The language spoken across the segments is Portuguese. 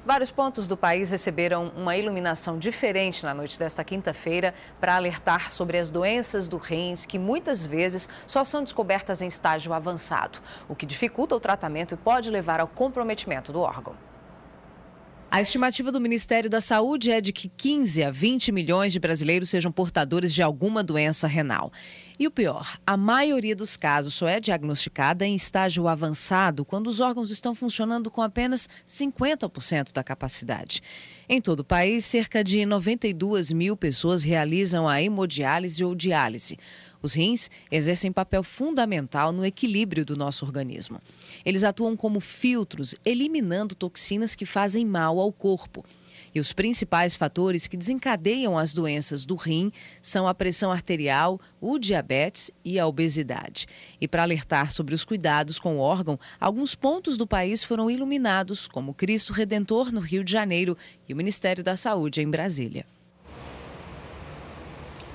Vários pontos do país receberam uma iluminação diferente na noite desta quinta-feira para alertar sobre as doenças do rins que muitas vezes só são descobertas em estágio avançado, o que dificulta o tratamento e pode levar ao comprometimento do órgão. A estimativa do Ministério da Saúde é de que 15 a 20 milhões de brasileiros sejam portadores de alguma doença renal. E o pior, a maioria dos casos só é diagnosticada em estágio avançado, quando os órgãos estão funcionando com apenas 50% da capacidade. Em todo o país, cerca de 92 mil pessoas realizam a hemodiálise ou diálise. Os rins exercem papel fundamental no equilíbrio do nosso organismo. Eles atuam como filtros, eliminando toxinas que fazem mal ao corpo. E os principais fatores que desencadeiam as doenças do rim são a pressão arterial, o diabetes e a obesidade. E para alertar sobre os cuidados com o órgão, alguns pontos do país foram iluminados, como Cristo Redentor, no Rio de Janeiro, e o Ministério da Saúde, em Brasília.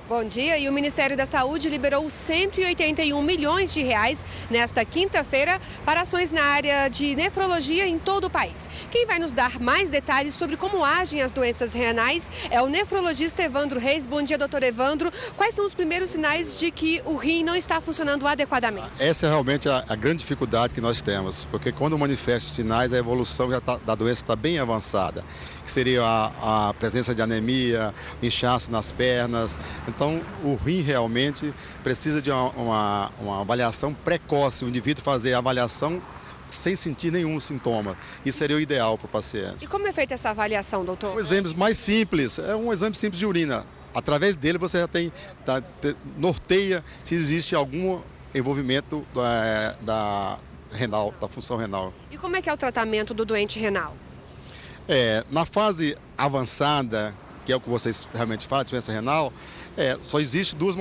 Bom dia, e o Ministério da Saúde liberou 181 milhões de reais nesta quinta-feira para ações na área de nefrologia em todo o país. Quem vai nos dar mais detalhes sobre como agem as doenças renais é o nefrologista Evandro Reis. Bom dia, doutor Evandro. Quais são os primeiros sinais de que o rim não está funcionando adequadamente? Essa é realmente a grande dificuldade que nós temos, porque quando manifesta os sinais, a evolução da doença está bem avançada, que seria a presença de anemia, inchaço nas pernas. Então, o rim realmente precisa de uma avaliação precoce, o indivíduo fazer a avaliação sem sentir nenhum sintoma. Isso seria o ideal para o paciente. E como é feita essa avaliação, doutor? Um exemplo mais simples, é um exame simples de urina. Através dele você já norteia se existe algum envolvimento da função renal. E como é que é o tratamento do doente renal? Na fase avançada, que é o que vocês realmente fazem, doença renal, só existe duas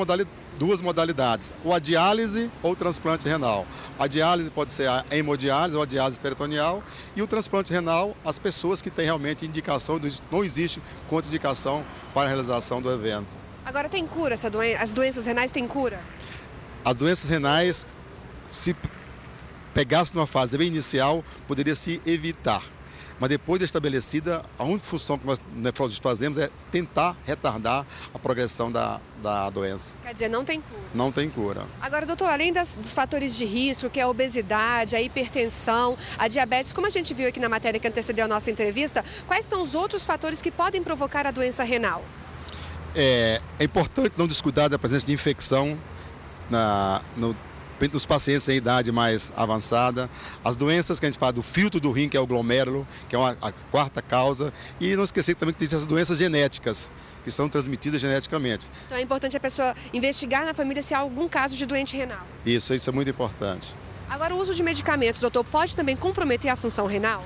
modalidades, ou a diálise ou o transplante renal. A diálise pode ser a hemodiálise ou a diálise peritoneal, e o transplante renal, as pessoas que têm realmente indicação, não existe contraindicação para a realização do evento. Agora, tem cura essa doença? As doenças renais têm cura? As doenças renais, se pegasse numa fase bem inicial, poderia se evitar. Mas depois de estabelecida, a única função que nós nefrologistas fazemos é tentar retardar a progressão da doença. Quer dizer, não tem cura? Não tem cura. Agora, doutor, além dos fatores de risco, que é a obesidade, a hipertensão, a diabetes, como a gente viu aqui na matéria que antecedeu a nossa entrevista, quais são os outros fatores que podem provocar a doença renal? É importante não descuidar da presença de infecção nos pacientes em idade mais avançada, as doenças que a gente fala do filtro do rim, que é o glomérulo, que é a quarta causa, e não esquecer também que existem as doenças genéticas, que são transmitidas geneticamente. Então é importante a pessoa investigar na família se há algum caso de doente renal. Isso é muito importante. Agora, o uso de medicamentos, doutor, pode também comprometer a função renal?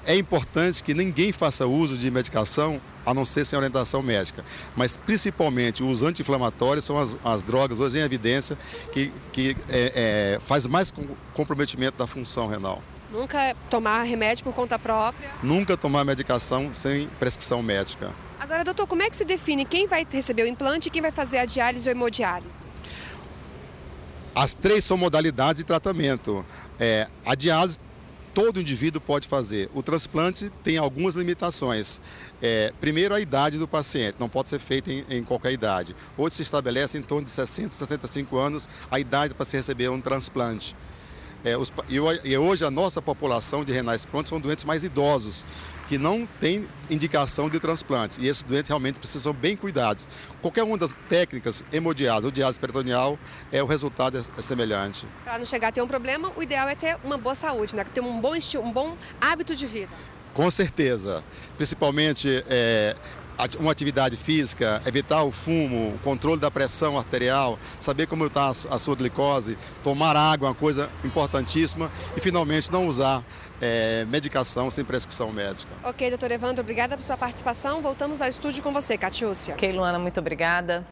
É importante que ninguém faça uso de medicação a não ser sem orientação médica, mas principalmente os anti-inflamatórios são as drogas hoje em evidência que faz mais comprometimento da função renal. Nunca tomar remédio por conta própria? Nunca tomar medicação sem prescrição médica. Agora, doutor, como é que se define quem vai receber o implante e quem vai fazer a diálise ou hemodiálise? As três são modalidades de tratamento. A diálise todo indivíduo pode fazer. O transplante tem algumas limitações. Primeiro, a idade do paciente, não pode ser feito em qualquer idade. Hoje se estabelece em torno de 60, 65 anos a idade para se receber um transplante. E hoje a nossa população de renais crônicos são doentes mais idosos, que não têm indicação de transplante. E esses doentes realmente precisam bem cuidados. Qualquer uma das técnicas, hemodiálise ou diálise peritoneal, o resultado é semelhante. Para não chegar a ter um problema, o ideal é ter uma boa saúde, né? Ter um bom estilo, um bom hábito de vida. Com certeza. Principalmente uma atividade física, evitar o fumo, o controle da pressão arterial, saber como está a sua glicose, tomar água, uma coisa importantíssima, e finalmente não usar medicação sem prescrição médica. Ok, doutor Evandro, obrigada por sua participação. Voltamos ao estúdio com você, Catiúcia. Ok, Luana, muito obrigada.